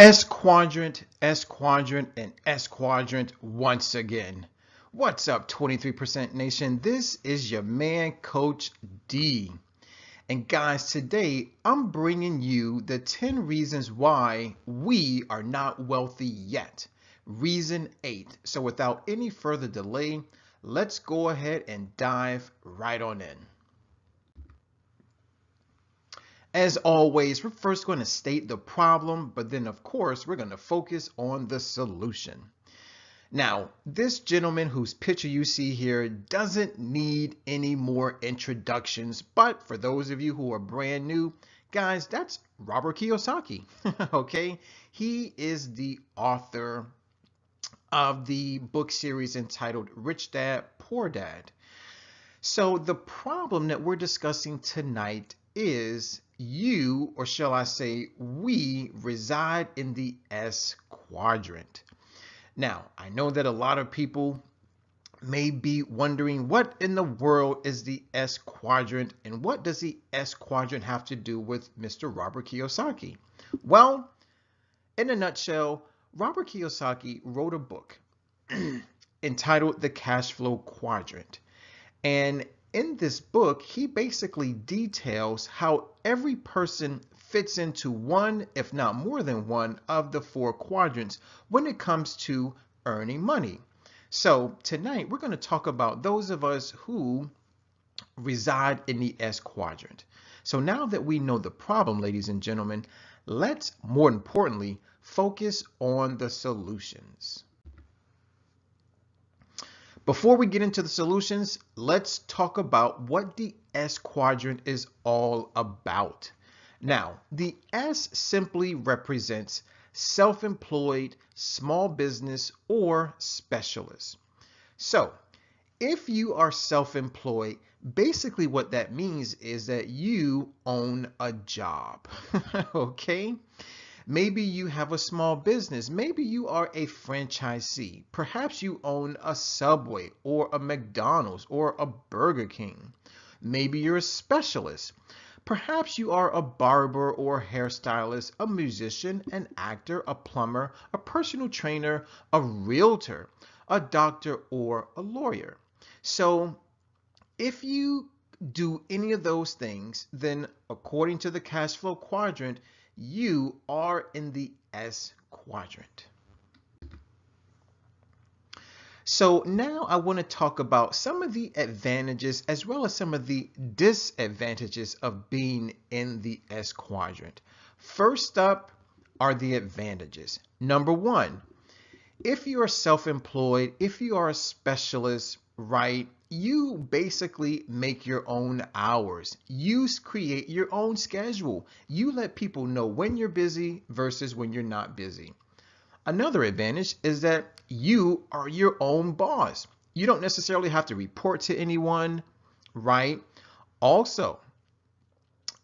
S quadrant, and S quadrant once again. What's up, 23% Nation? This is your man, Coach D. And guys, today I'm bringing you the 10 reasons why we are not wealthy yet. Reason 8. So without any further delay, let's go ahead and dive right on in. As always, we're first going to state the problem, but then of course, we're going to focus on the solution. Now, this gentleman whose picture you see here doesn't need any more introductions, but for those of you who are brand new, guys, that's Robert Kiyosaki, okay? He is the author of the book series entitled Rich Dad, Poor Dad. So the problem that we're discussing tonight is you, or shall I say, we reside in the S quadrant. Now, I know that a lot of people may be wondering what in the world is the S quadrant and what does the S quadrant have to do with Mr. Robert Kiyosaki? Well, in a nutshell, Robert Kiyosaki wrote a book entitled The Cashflow Quadrant. And in this book, he basically details how every person fits into one, if not more than one, of the 4 quadrants when it comes to earning money. So tonight, we're going to talk about those of us who reside in the S quadrant. So now that we know the problem, ladies and gentlemen, let's, more importantly, focus on the solutions. Before we get into the solutions, let's talk about what the S quadrant is all about. Now, the S simply represents self-employed, small business, or specialist. So, if you are self-employed, basically what that means is that you own a job, okay? Maybe you have a small business. Maybe you are a franchisee. Perhaps you own a Subway or a McDonald's or a Burger King. Maybe you're a specialist. Perhaps you are a barber or a hairstylist, a musician, an actor, a plumber, a personal trainer, a realtor, a doctor, or a lawyer. So if you do any of those things, then according to the cash flow quadrant, you are in the S quadrant. So now I want to talk about some of the advantages as well as some of the disadvantages of being in the S quadrant. First up are the advantages. Number 1, if you are self-employed, if you are a specialist, right, you basically make your own hours. You create your own schedule. You let people know when you're busy versus when you're not busy. Another advantage is that you are your own boss. You don't necessarily have to report to anyone, right? Also,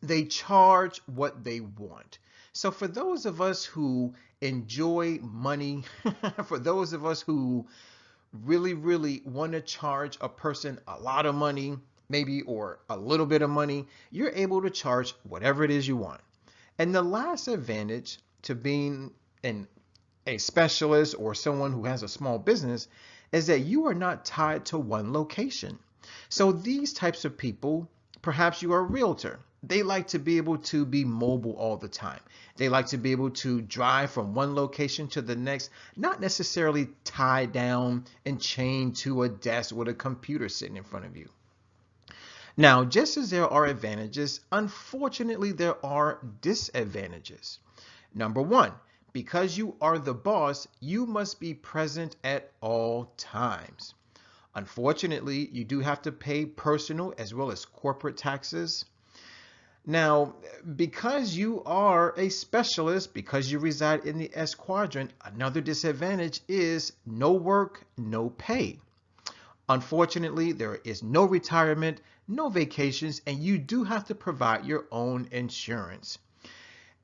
they charge what they want. So for those of us who enjoy money, for those of us who really want to charge a person a lot of money, maybe, or a little bit of money, you're able to charge whatever it is you want. And the last advantage to being a specialist or someone who has a small business is that you are not tied to one location. So these types of people, perhaps you are a realtor. They like to be able to be mobile all the time. They like to be able to drive from one location to the next, not necessarily tied down and chained to a desk with a computer sitting in front of you. Now, just as there are advantages, unfortunately, there are disadvantages. Number 1, because you are the boss, you must be present at all times. Unfortunately, you do have to pay personal as well as corporate taxes. Now, because you are a specialist, because you reside in the S quadrant, another disadvantage is no work, no pay. Unfortunately, there is no retirement, no vacations, and you do have to provide your own insurance.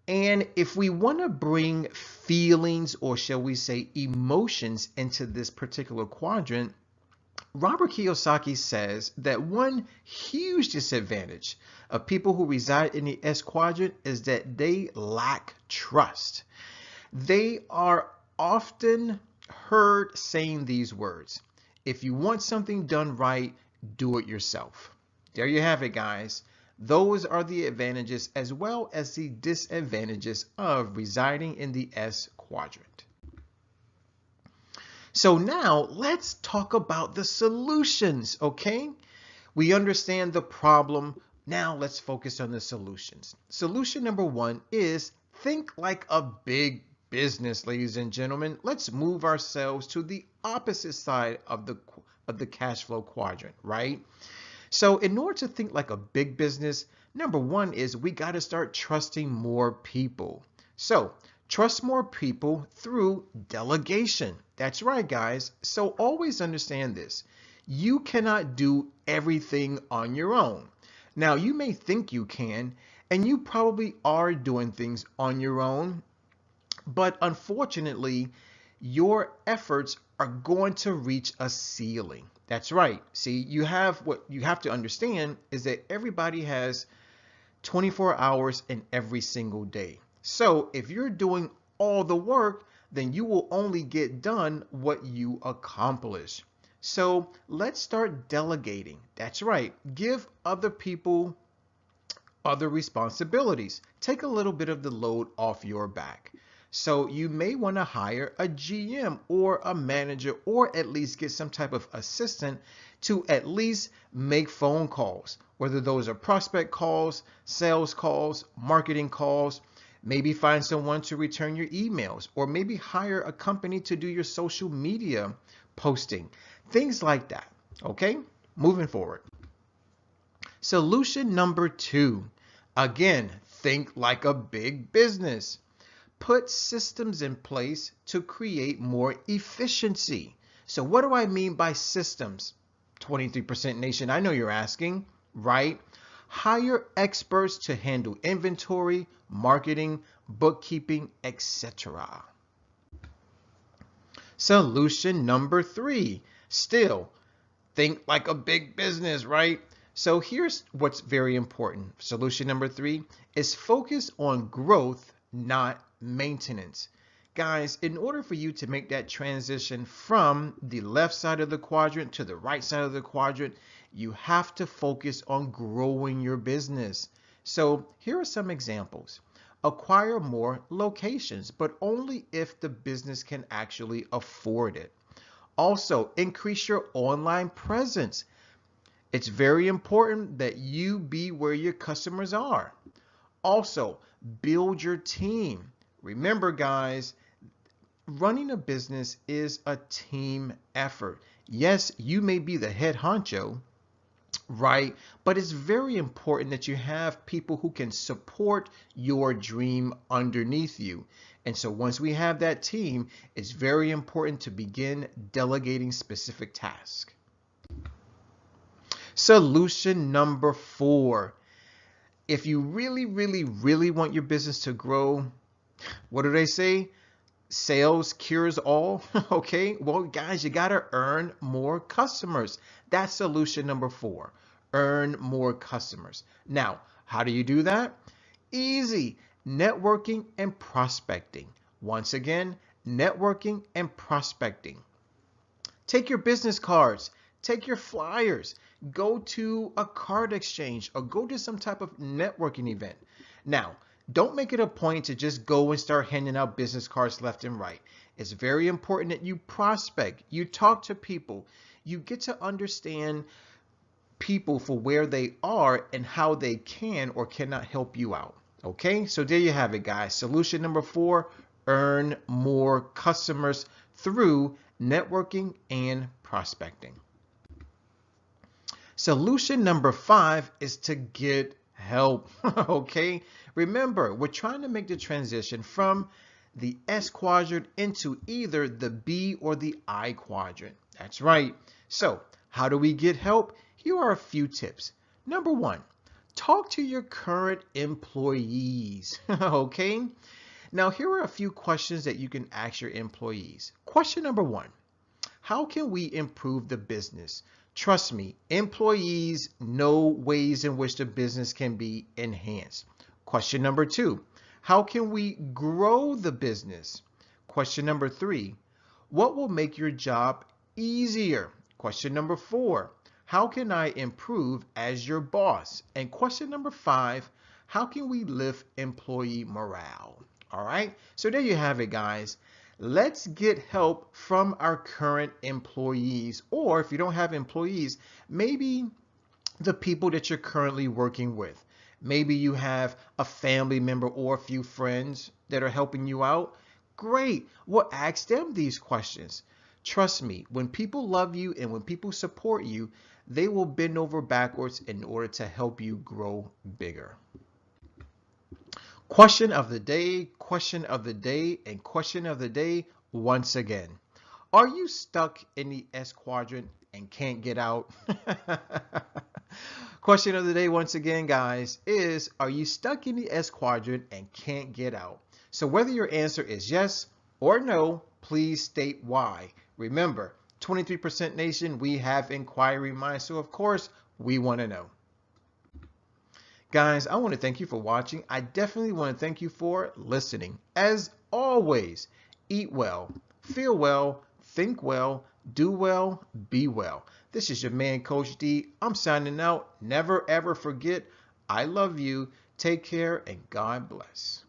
And if we want to bring feelings, or shall we say emotions, into this particular quadrant, Robert Kiyosaki says that one huge disadvantage of people who reside in the S quadrant is that they lack trust. They are often heard saying these words: if you want something done right, do it yourself. There you have it, guys. Those are the advantages as well as the disadvantages of residing in the S quadrant. So now let's talk about the solutions, okay? We understand the problem. Now let's focus on the solutions. Solution number one is think like a big business, ladies and gentlemen. Let's move ourselves to the opposite side of the cash flow quadrant, right? So in order to think like a big business, number one is we got to start trusting more people. So trust more people through delegation. That's right, guys. So always understand this. You cannot do everything on your own. Now, you may think you can, and you probably are doing things on your own, but unfortunately, your efforts are going to reach a ceiling. That's right. See, what you have to understand is that everybody has 24 hours in every single day. So if you're doing all the work, then you will only get done what you accomplish. So let's start delegating. That's right. Give other people other responsibilities. Take a little bit of the load off your back. So you may want to hire a GM or a manager, or at least get some type of assistant to at least make phone calls, whether those are prospect calls, sales calls, marketing calls. Maybe find someone to return your emails, or maybe hire a company to do your social media posting, things like that. Okay, moving forward. Solution number two, again, think like a big business. Put systems in place to create more efficiency. So what do I mean by systems? 23% Nation, I know you're asking, right? Hire experts to handle inventory, marketing, bookkeeping, etc. Solution number three, still think like a big business, right? So here's what's very important. Solution number three is focus on growth, not maintenance. Guys, in order for you to make that transition from the left side of the quadrant to the right side of the quadrant, you have to focus on growing your business. So here are some examples. Acquire more locations, but only if the business can actually afford it. Also, increase your online presence. It's very important that you be where your customers are. Also, build your team. Remember, guys, running a business is a team effort. Yes, you may be the head honcho, right? But it's very important that you have people who can support your dream underneath you. And so once we have that team, it's very important to begin delegating specific tasks. Solution number four. If you really, really, really want your business to grow, what do they say? Sales cures all. Okay, well, guys, you got to earn more customers. That's solution number four. Earn more customers. Now, how do you do that? Easy. Networking and prospecting. Once again, networking and prospecting. Take your business cards, take your flyers, go to a card exchange, or go to some type of networking event. Now, don't make it a point to just go and start handing out business cards left and right. It's very important that you prospect, you talk to people, you get to understand people for where they are and how they can or cannot help you out. Okay, so there you have it, guys. Solution number four, earn more customers through networking and prospecting. Solution number five is to get help. Okay, remember, we're trying to make the transition from the S quadrant into either the B or the I quadrant. That's right. So how do we get help? Here are a few tips. Number one, talk to your current employees. Okay, now here are a few questions that you can ask your employees. Question number one, how can we improve the business? Trust me, employees know ways in which the business can be enhanced. Question number two, How can we grow the business? Question number 3, what will make your job easier? Question number 4, how can I improve as your boss? And question number 5, how can we lift employee morale? All right, so there you have it, guys. Let's get help from our current employees, or if you don't have employees, maybe the people that you're currently working with. Maybe you have a family member or a few friends that are helping you out. Great. Well, ask them these questions. Trust me, when people love you and when people support you, they will bend over backwards in order to help you grow bigger. Question of the day, question of the day, and question of the day once again. Are you stuck in the S quadrant and can't get out? Question of the day once again, guys, is are you stuck in the S quadrant and can't get out? So whether your answer is yes or no, please state why. Remember, 23% nation, we have inquiry minds, so of course we want to know. Guys, I want to thank you for watching. I definitely want to thank you for listening. As always, eat well, feel well, think well, do well, be well. This is your man, Coach D. I'm signing out. Never ever forget, I love you. Take care and God bless.